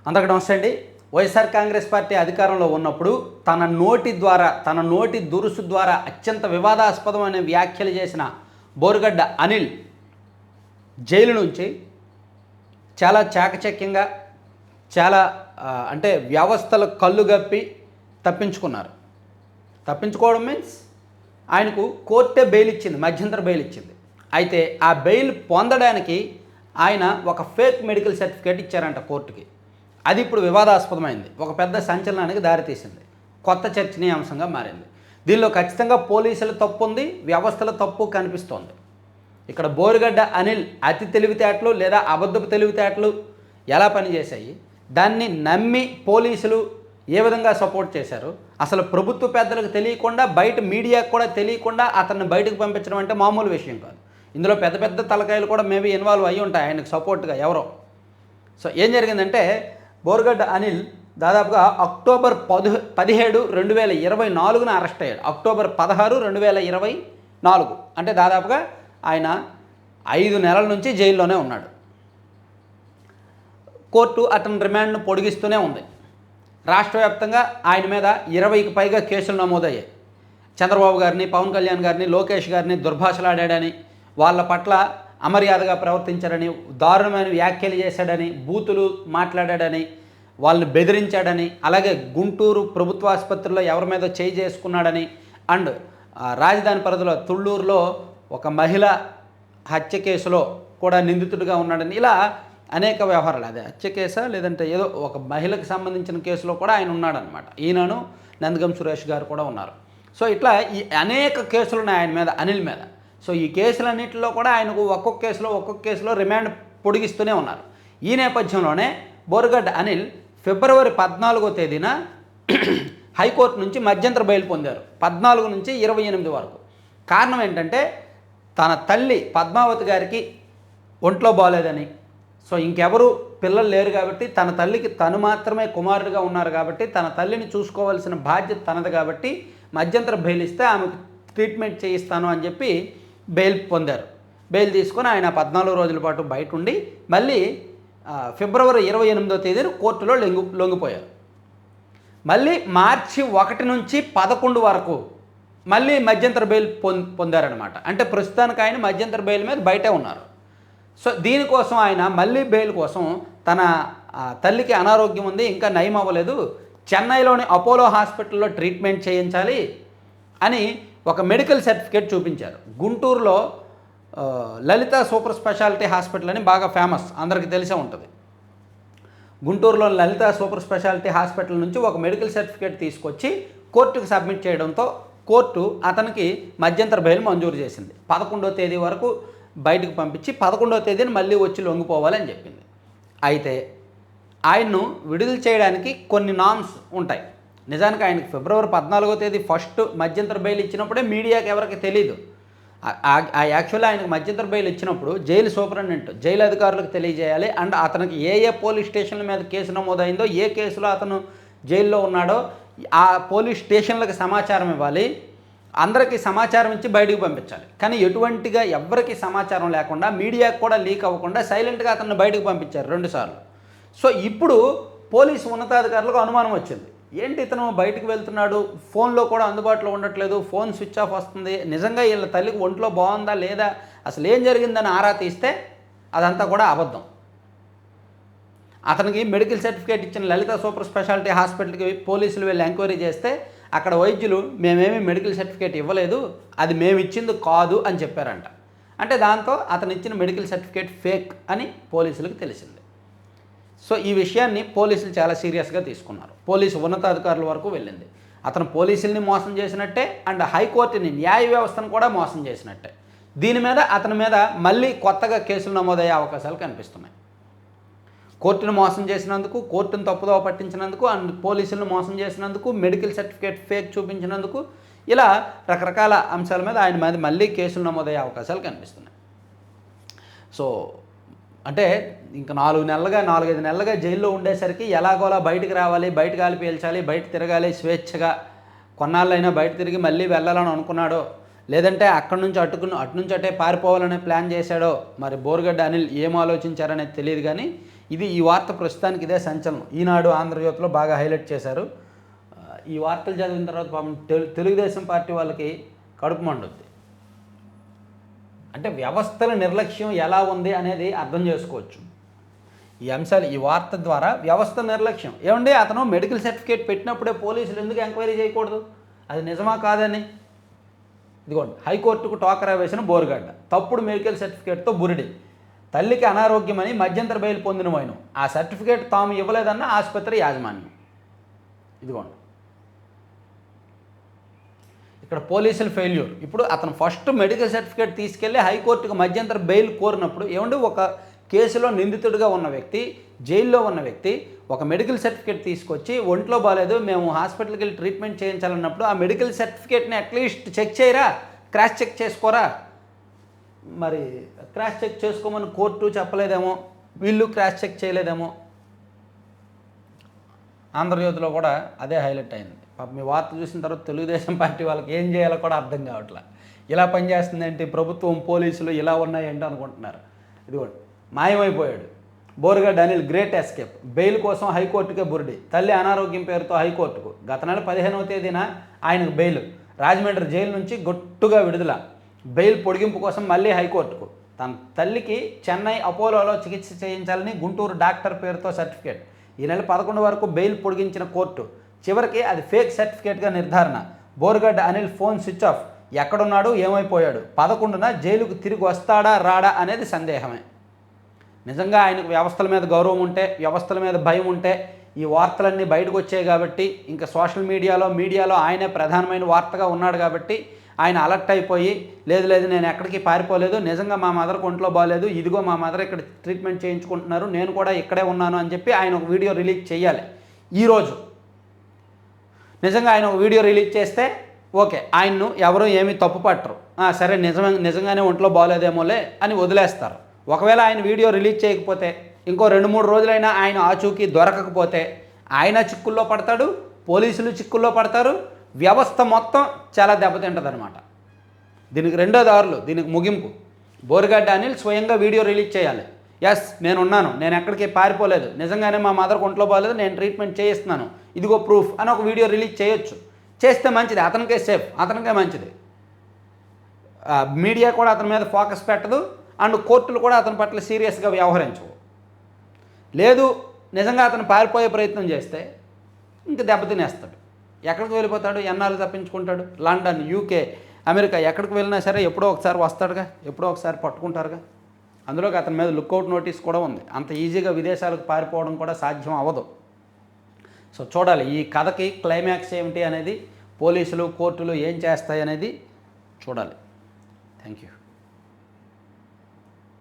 అందరికీ నమస్తే అండి. వైఎస్ఆర్ కాంగ్రెస్ పార్టీ అధికారంలో ఉన్నప్పుడు తన నోటి దురుసు ద్వారా అత్యంత వివాదాస్పదమైన వ్యాఖ్యలు చేసిన బోరుగడ్డ అనిల్ జైలు నుంచి చాలా చాకచక్యంగా చాలా అంటే వ్యవస్థలు కళ్ళుగప్పి తప్పించుకున్నారు. తప్పించుకోవడం మీన్స్ ఆయనకు కోర్టే బెయిల్ ఇచ్చింది, మధ్యంతర బెయిల్ ఇచ్చింది. అయితే ఆ బెయిల్ పొందడానికి ఆయన ఒక ఫేక్ మెడికల్ సర్టిఫికేట్ ఇచ్చారంట కోర్టుకి. అది ఇప్పుడు వివాదాస్పదమైంది, ఒక పెద్ద సంచలనానికి దారితీసింది, కొత్త చర్చనీయాంశంగా మారింది. దీనిలో ఖచ్చితంగా పోలీసుల తప్పు ఉంది, వ్యవస్థల తప్పు కనిపిస్తోంది. ఇక్కడ బోరుగడ్డ అనిల్ అతి తెలివితేటలు లేదా అబద్ధపు తెలివితేటలు ఎలా పనిచేశాయి, దాన్ని నమ్మి పోలీసులు ఏ విధంగా సపోర్ట్ చేశారు, అసలు ప్రభుత్వ పెద్దలకు తెలియకుండా బయట మీడియాకు కూడా తెలియకుండా అతన్ని బయటకు పంపించడం అంటే మామూలు విషయం కాదు. ఇందులో పెద్ద పెద్ద తలకాయలు కూడా మేబీ ఇన్వాల్వ్ అయ్యి ఉంటాయి ఆయనకు సపోర్ట్గా ఎవరో. సో ఏం జరిగిందంటే బోరుగడ్డ అనిల్ దాదాపుగా అక్టోబర్ 17, 2024 అరెస్ట్ అయ్యాడు. అక్టోబర్ 16, 2024 అంటే దాదాపుగా ఆయన 5 నెలల నుంచి జైల్లోనే ఉన్నాడు. కోర్టు అతని రిమాండ్ను పొడిగిస్తూనే ఉంది. రాష్ట్ర వ్యాప్తంగా ఆయన మీద 20కి పైగా కేసులు నమోదయ్యాయి. చంద్రబాబు గారిని, పవన్ కళ్యాణ్ గారిని, లోకేష్ గారిని దుర్భాషలాడాడని, వాళ్ళ పట్ల అమర్యాదగా ప్రవర్తించాడని, దారుణమైన వ్యాఖ్యలు చేశాడని, బూతులు మాట్లాడాడని, వాళ్ళని బెదిరించాడని, అలాగే గుంటూరు ప్రభుత్వ ఆసుపత్రిలో ఎవరి మీద చేయి చేసుకున్నాడని, అండ్ రాజధాని పరిధిలో తుళ్ళూరులో ఒక మహిళ హత్య కేసులో కూడా నిందితుడిగా ఉన్నాడని, ఇలా అనేక వ్యవహారాలు. అదే హత్య కేసా లేదంటే ఏదో ఒక మహిళకు సంబంధించిన కేసులో కూడా ఆయన ఉన్నాడనమాట. ఈయనను నందగం సురేష్ గారు కూడా ఉన్నారు. సో ఇట్లా ఈ అనేక కేసులు ఉన్నాయి ఆయన మీద, అనిల్ మీద. సో ఈ కేసులన్నింటిలో కూడా ఆయనకు ఒక్కొక్క కేసులో రిమాండ్ పొడిగిస్తూనే ఉన్నారు. ఈ నేపథ్యంలోనే బోరుగడ్డ అనిల్ ఫిబ్రవరి 14వ తేదీన హైకోర్టు నుంచి మధ్యంతర బెయిల్ పొందారు, 14 నుంచి 28 వరకు. కారణం ఏంటంటే తన తల్లి పద్మావతి గారికి ఒంట్లో బాగోలేదని, సో ఇంకెవరు పిల్లలు లేరు కాబట్టి తన తల్లికి తను మాత్రమే కుమారుడిగా ఉన్నారు కాబట్టి తన తల్లిని చూసుకోవాల్సిన బాధ్యత తనది కాబట్టి మధ్యంతర బెయిల్ ఇస్తే ఆమెకు ట్రీట్మెంట్ చేయిస్తాను అని చెప్పి బెయిల్ పొందారు. బెయిల్ తీసుకొని ఆయన 14 రోజుల పాటు బయట ఉండి మళ్ళీ ఫిబ్రవరి 28వ తేదీన కోర్టులో లొంగిపోయారు. మళ్ళీ మార్చి 1 నుంచి 11 వరకు మళ్ళీ మధ్యంతర బెయిల్ పొందారనమాట. అంటే ప్రస్తుతానికి ఆయన మధ్యంతర బెయిల్ మీద బయటే ఉన్నారు. సో దీనికోసం ఆయన మళ్ళీ బెయిల్ కోసం తన తల్లికి అనారోగ్యం ఉంది, ఇంకా నయం అవ్వలేదు, చెన్నైలోని అపోలో హాస్పిటల్లో ట్రీట్మెంట్ చేయించాలి అని ఒక మెడికల్ సర్టిఫికేట్ చూపించారు. గుంటూరులో లలిత సూపర్ స్పెషాలిటీ హాస్పిటల్ అని బాగా ఫేమస్, అందరికీ తెలిసే ఉంటుంది. గుంటూరులో లలిత సూపర్ స్పెషాలిటీ హాస్పిటల్ నుంచి ఒక మెడికల్ సర్టిఫికేట్ తీసుకొచ్చి కోర్టుకు సబ్మిట్ చేయడంతో కోర్టు అతనికి మధ్యంతర బెయిల్ మంజూరు చేసింది. 11వ తేదీ వరకు బయటకు పంపించి 11వ తేదీని మళ్ళీ వచ్చి లొంగిపోవాలని చెప్పింది. అయితే ఆయన్ను విడుదల చేయడానికి కొన్ని నామ్స్ ఉంటాయి. నిజానికి ఆయనకు ఫిబ్రవరి 14వ తేదీ ఫస్ట్ మధ్యంతర బెయిల్ ఇచ్చినప్పుడే మీడియాకి ఎవరికి తెలియదు. యాక్చువల్లీ ఆయనకు మధ్యంతర బెయిల్ ఇచ్చినప్పుడు జైలు సూపరింటెండెంట్ జైలు అధికారులకు తెలియజేయాలి, అండ్ అతనికి ఏ పోలీస్ స్టేషన్ల మీద కేసు నమోదైందో, ఏ కేసులో అతను జైల్లో ఉన్నాడో ఆ పోలీస్ స్టేషన్లకు సమాచారం ఇవ్వాలి, అందరికీ సమాచారం ఇచ్చి బయటకు పంపించాలి. కానీ ఎటువంటిగా ఎవరికి సమాచారం లేకుండా, మీడియాకు కూడా లీక్ అవ్వకుండా సైలెంట్గా అతన్ని బయటకు పంపించారు 2 సార్లు. సో ఇప్పుడు పోలీసు ఉన్నతాధికారులకు అనుమానం వచ్చింది, ఏంటి ఇతను బయటకు వెళ్తున్నాడు, ఫోన్లో కూడా అందుబాటులో ఉండట్లేదు, ఫోన్ స్విచ్ ఆఫ్ వస్తుంది, నిజంగా వీళ్ళ తల్లికి ఒంట్లో బాగుందా లేదా, అసలు ఏం జరిగిందని ఆరా తీస్తే అదంతా కూడా అబద్ధం. అతనికి మెడికల్ సర్టిఫికేట్ ఇచ్చిన లలిత సూపర్ స్పెషాలిటీ హాస్పిటల్కి పోలీసులు వెళ్ళి ఎంక్వైరీ చేస్తే అక్కడ వైద్యులు మేమేమీ మెడికల్ సర్టిఫికేట్ ఇవ్వలేదు, అది మేము ఇచ్చింది కాదు అని చెప్పారంట. అంటే దాంతో అతను ఇచ్చిన మెడికల్ సర్టిఫికేట్ ఫేక్ అని పోలీసులకు తెలిసింది. సో ఈ విషయాన్ని పోలీసులు చాలా సీరియస్గా తీసుకున్నారు. పోలీసు ఉన్నతాధికారుల వరకు వెళ్ళింది. అతను పోలీసుల్ని మోసం చేసినట్టే, అండ్ హైకోర్టుని, న్యాయ వ్యవస్థను కూడా మోసం చేసినట్టే. దీని మీద అతని మీద మళ్ళీ కొత్తగా కేసులు నమోదయ్యే అవకాశాలు కనిపిస్తున్నాయి. కోర్టును మోసం చేసినందుకు, కోర్టును తప్పుదోవ పట్టించినందుకు, అండ్ పోలీసులను మోసం చేసినందుకు, మెడికల్ సర్టిఫికేట్ ఫేక్ చూపించినందుకు, ఇలా రకరకాల అంశాల మీద ఆయన మీద మళ్ళీ కేసులు నమోదయ్యే అవకాశాలు కనిపిస్తున్నాయి. సో అంటే ఇంకా 4-5 నెలలుగా జైల్లో ఉండేసరికి ఎలాగోలా బయటకు రావాలి, బయట గాలి పీల్చాలి, బయట తిరగాలి, స్వేచ్ఛగా కొన్నాళ్ళైనా బయట తిరిగి మళ్ళీ వెళ్ళాలని అనుకున్నాడో, లేదంటే అక్కడి నుంచి అటు నుంచి అటే పారిపోవాలనే ప్లాన్ చేశాడో, మరి బోరుగడ్డ అనిల్ ఏం ఆలోచించారనేది తెలియదు. కానీ ఈ వార్త ప్రస్తుతానికి ఇదే సంచలనం. ఈనాడు, ఆంధ్రజ్యోతిలో బాగా హైలైట్ చేశారు. ఈ వార్తలు చదివిన తర్వాత పాపం తెలుగుదేశం పార్టీ వాళ్ళకి కడుపు మండుద్ది. అంటే వ్యవస్థల నిర్లక్ష్యం ఎలా ఉంది అనేది అర్థం చేసుకోవచ్చు. ఈ అంశాలు, ఈ వార్త ద్వారా వ్యవస్థ నిర్లక్ష్యం. ఏమండి, అతను మెడికల్ సర్టిఫికేట్ పెట్టినప్పుడే పోలీసులు ఎందుకు ఎంక్వైరీ చేయకూడదు? అది నిజమా కాదని? ఇదిగోండి, హైకోర్టుకు టోకరా వేసిన బోరుగడ్డ, తప్పుడు మెడికల్ సర్టిఫికేట్తో బురిడి, తల్లికి అనారోగ్యమని మధ్యంతర బెయిల్ పొందిన వైనం, ఆ సర్టిఫికేట్ తాము ఇవ్వలేదన్న ఆసుపత్రి యాజమాన్యం. ఇదిగోండి, ఇక్కడ పోలీసుల ఫెయిల్యూర్. ఇప్పుడు అతను ఫస్ట్ మెడికల్ సర్టిఫికేట్ తీసుకెళ్ళి హైకోర్టుకు మధ్యంతర బెయిల్ కోరినప్పుడు ఏమండి, ఒక కేసులో నిందితుడిగా ఉన్న వ్యక్తి, జైల్లో ఉన్న వ్యక్తి ఒక మెడికల్ సర్టిఫికేట్ తీసుకొచ్చి ఒంట్లో బాగాలేదు, మేము హాస్పిటల్కి వెళ్ళి ట్రీట్మెంట్ చేయించాలన్నప్పుడు ఆ మెడికల్ సర్టిఫికేట్ని అట్లీస్ట్ చెక్ చేయరా, క్రాస్ చెక్ చేసుకోరా? మరి క్రాస్ చెక్ చేసుకోమని కోర్టు చెప్పలేదేమో, వీళ్ళు క్రాస్ చెక్ చేయలేదేమో. ఆంధ్రజ్యోతిలో కూడా అదే హైలైట్ అయింది. మీ వార్త చూసిన తర్వాత తెలుగుదేశం పార్టీ వాళ్ళకి ఏం చేయాలో కూడా అర్థం కావట్లా. ఇలా పనిచేస్తుందేంటి ప్రభుత్వం, పోలీసులు ఇలా ఉన్నాయేంటో అనుకుంటున్నారు. ఇదిగోండి, మాయమైపోయాడు Borugadda Anil, great escape, bail కోసం హైకోర్టుకే బురిడి, తల్లి అనారోగ్యం పేరుతో హైకోర్టుకు. గత నెల 15వ తేదీన ఆయనకు బెయిల్, రాజమండ్రి జైలు నుంచి గొట్టుగా విడుదల, బెయిల్ పొడిగింపు కోసం మళ్ళీ హైకోర్టుకు. తన తల్లికి చెన్నై అపోలోలో చికిత్స చేయించాలని గుంటూరు డాక్టర్ పేరుతో సర్టిఫికేట్. ఈ నెల 11 వరకు బెయిల్ పొడిగించిన కోర్టు, చివరికి అది ఫేక్ సర్టిఫికేట్గా నిర్ధారణ. Borugadda Anil phone switch off, ఎక్కడున్నాడు, ఏమైపోయాడు? 11న జైలుకు తిరిగి వస్తాడా రాడా అనేది సందేహమే. నిజంగా ఆయనకు వ్యవస్థల మీద గౌరవం ఉంటే, వ్యవస్థల మీద భయం ఉంటే ఈ వార్తలన్నీ బయటకు వచ్చాయి కాబట్టి, ఇంకా సోషల్ మీడియాలో ఆయనే ప్రధానమైన వార్తగా ఉన్నాడు కాబట్టి ఆయన అలర్ట్ అయిపోయి, లేదు నేను ఎక్కడికి పారిపోలేదు, నిజంగా మా మదర్కి ఒంట్లో బాగాలేదు, ఇదిగో మా మదర్ ఇక్కడ ట్రీట్మెంట్ చేయించుకుంటున్నారు, నేను కూడా ఇక్కడే ఉన్నాను అని చెప్పి ఆయన ఒక వీడియో రిలీజ్ చేయాలి. ఈరోజు నిజంగా ఆయన ఒక వీడియో రిలీజ్ చేస్తే ఓకే, ఆయన్ను ఎవరు ఏమీ తప్పు పట్టరు, సరే నిజంగానే ఒంట్లో బాగాలేదేమోలే అని వదిలేస్తారు. ఒకవేళ ఆయన వీడియో రిలీజ్ చేయకపోతే, ఇంకో 2-3 రోజులైనా ఆయన ఆచూకీ దొరకకపోతే ఆయన చిక్కుల్లో పడతాడు, పోలీసులు చిక్కుల్లో పడతారు, వ్యవస్థ మొత్తం చాలా దెబ్బతింటుంది అనమాట. దీనికి రెండో దారులు, దీనికి ముగింపు. బోరుగడ్డ అనిల్ స్వయంగా వీడియో రిలీజ్ చేయాలి. ఎస్, నేనున్నాను, నేను ఎక్కడికి పారిపోలేదు, నిజంగానే మా మదర్కి ఒంట్లో బాగాలేదు, నేను ట్రీట్మెంట్ చేయిస్తున్నాను, ఇదిగో ప్రూఫ్ అని ఒక వీడియో రిలీజ్ చేయొచ్చు. చేస్తే మంచిది, అతనికే సేఫ్, అతనికే మంచిది. మీడియా కూడా అతని మీద ఫోకస్ పెట్టదు, అండ్ కోర్టులు కూడా అతని పట్ల సీరియస్గా వ్యవహరించవు. లేదు, నిజంగా అతను పారిపోయే ప్రయత్నం చేస్తే ఇంక దెబ్బతినేస్తాడు. ఎక్కడికి వెళ్ళిపోతాడు? ఎన్నాళ్ళు తప్పించుకుంటాడు? లండన్, యూకే, అమెరికా ఎక్కడికి వెళ్ళినా సరే ఎప్పుడో ఒకసారి వస్తాడుగా, ఎప్పుడో ఒకసారి పట్టుకుంటారుగా. అందులోకి అతని మీద లుక్అవుట్ నోటీస్ కూడా ఉంది. అంత ఈజీగా విదేశాలకు పారిపోవడం కూడా సాధ్యం అవ్వదు. సో చూడాలి ఈ కథకి క్లైమాక్స్ ఏమిటి అనేది, పోలీసులు, కోర్టులు ఏం చేస్తాయి అనేది చూడాలి. Thank you.